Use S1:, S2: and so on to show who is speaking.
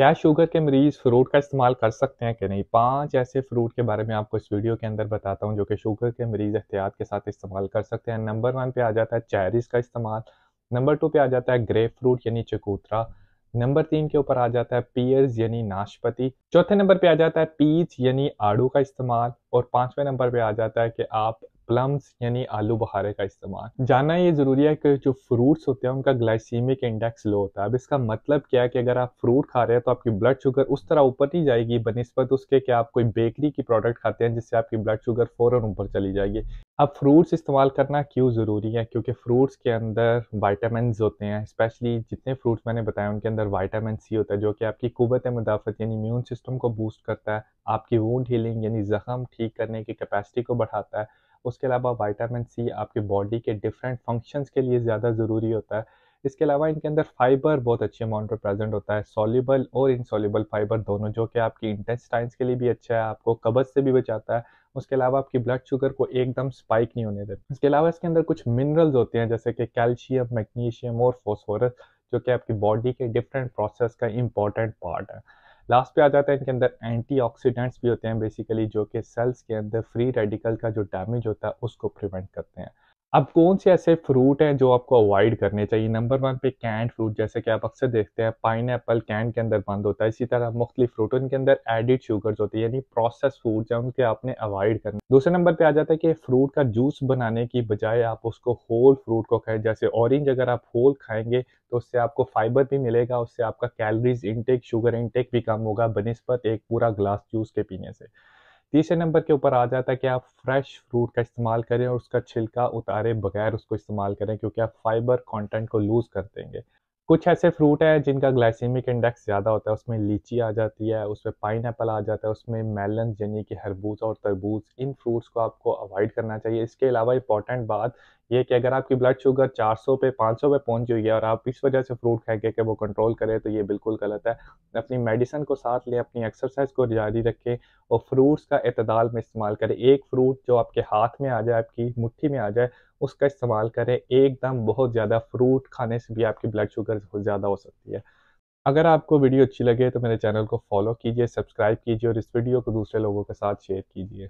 S1: क्या शुगर के मरीज फ्रूट का इस्तेमाल कर सकते हैं कि नहीं? 5 ऐसे फ्रूट के बारे में आपको इस वीडियो के अंदर बताता हूँ जो कि शुगर के मरीज एहतियात के साथ इस्तेमाल कर सकते हैं। नंबर 1 पे आ जाता है चेरीज़ का इस्तेमाल, नंबर 2 पे आ जाता है ग्रेप फ्रूट यानी चकोतरा, नंबर 3 के ऊपर आ जाता है पियर्स यानी नाशपाती, चौथे नंबर पे आ जाता है पीच यानी आड़ू का इस्तेमाल और 5वें नंबर पे आ जाता है कि आप प्लम्स यानी आलू बुखारे का इस्तेमाल। जानना ये ज़रूरी है कि जो फ्रूट्स होते हैं उनका ग्लाइसीमिक इंडेक्स लो होता है। अब इसका मतलब क्या है कि अगर आप फ्रूट खा रहे हैं तो आपकी ब्लड शुगर उस तरह ऊपर नहीं जाएगी बनिस्बत उसके कि आप कोई बेकरी की प्रोडक्ट खाते हैं जिससे आपकी ब्लड शुगर फ़ौरन ऊपर चली जाएगी। अब फ्रूट्स इस्तेमाल करना क्यों ज़रूरी है? क्योंकि फ्रूट्स के अंदर विटामिन्स होते हैं, स्पेशली जितने फ्रूट्स मैंने बताए उनके अंदर विटामिन सी होता है जो कि आपकी कुव्वत मुदाफ़त यानी इम्यून सिस्टम को बूस्ट करता है, आपकी वुंड हीलिंग यानी ज़ख्म ठीक करने की कैपेसिटी को बढ़ाता है। उसके अलावा विटामिन सी आपकी बॉडी के डिफरेंट फंक्शंस के लिए ज़्यादा ज़रूरी होता है। इसके अलावा इनके अंदर फाइबर बहुत अच्छे अमाउंट में प्रेज़ेंट होता है, सॉल्युबल और इनसॉल्युबल फाइबर दोनों, जो कि आपकी इंटेस्टाइन्स के लिए भी अच्छा है, आपको कब्ज़ से भी बचाता है। उसके अलावा आपकी ब्लड शुगर को एकदम स्पाइक नहीं होने देता। इसके अलावा इसके अंदर कुछ मिनरल्स होते हैं जैसे कि कैल्शियम, मैग्नीशियम और फास्फोरस, जो कि आपकी बॉडी के डिफरेंट प्रोसेस का इम्पोर्टेंट पार्ट है। लास्ट पे आ जाता है इनके अंदर एंटीऑक्सीडेंट्स भी होते हैं बेसिकली, जो कि सेल्स के अंदर फ्री रेडिकल का जो डैमेज होता है उसको प्रिवेंट करते हैं। अब कौन से ऐसे फ्रूट हैं जो आपको अवॉइड करने चाहिए? नंबर 1 पे कैन्ड फ्रूट, जैसे कि आप अक्सर देखते हैं पाइनएप्पल कैन के अंदर बंद होता है। इसी तरह मुख्तलिफ फ्रूट इनके अंदर एडिड शुगर्स होती है यानी प्रोसेस्ड फूड्स हैं, उनके आपने अवॉइड करना। दूसरे नंबर पे आ जाता है कि फ्रूट का जूस बनाने की बजाय आप उसको होल फ्रूट को खाएं। जैसे ऑरेंज अगर आप होल खाएंगे तो उससे आपको फाइबर भी मिलेगा, उससे आपका कैलोरीज इनटेक, शुगर इनटेक भी कम होगा बनिस्बत एक पूरा ग्लास जूस के पीने से। तीसरे नंबर के ऊपर आ जाता है कि आप फ्रेश फ्रूट का इस्तेमाल करें और उसका छिलका उतारे बगैर उसको इस्तेमाल करें, क्योंकि आप फाइबर कंटेंट को लूज़ कर देंगे। कुछ ऐसे फ्रूट हैं जिनका ग्लाइसेमिक इंडेक्स ज़्यादा होता है, उसमें लीची आ जाती है, उसमें पाइनएप्पल आ जाता है, उसमें मेलन यानी कि खरबूजा और तरबूज। इन फ्रूट्स को आपको अवॉइड करना चाहिए। इसके अलावा इंपॉर्टेंट बात ये है कि अगर आपकी ब्लड शुगर 400 पे 500 पे पहुंच गई है और आप इस वजह से फ्रूट खाएंगे कि वो कंट्रोल करे, तो ये बिल्कुल गलत है। अपनी मेडिसिन को साथ लें, अपनी एक्सरसाइज को जारी रखें और फ्रूट्स का एतदाल में इस्तेमाल करें। एक फ्रूट जो आपके हाथ में आ जाए, आपकी मुट्ठी में आ जाए, उसका इस्तेमाल करें। एकदम बहुत ज़्यादा फ्रूट खाने से भी आपकी ब्लड शुगर बहुत ज़्यादा हो सकती है। अगर आपको वीडियो अच्छी लगे तो मेरे चैनल को फॉलो कीजिए, सब्सक्राइब कीजिए और इस वीडियो को दूसरे लोगों के साथ शेयर कीजिए।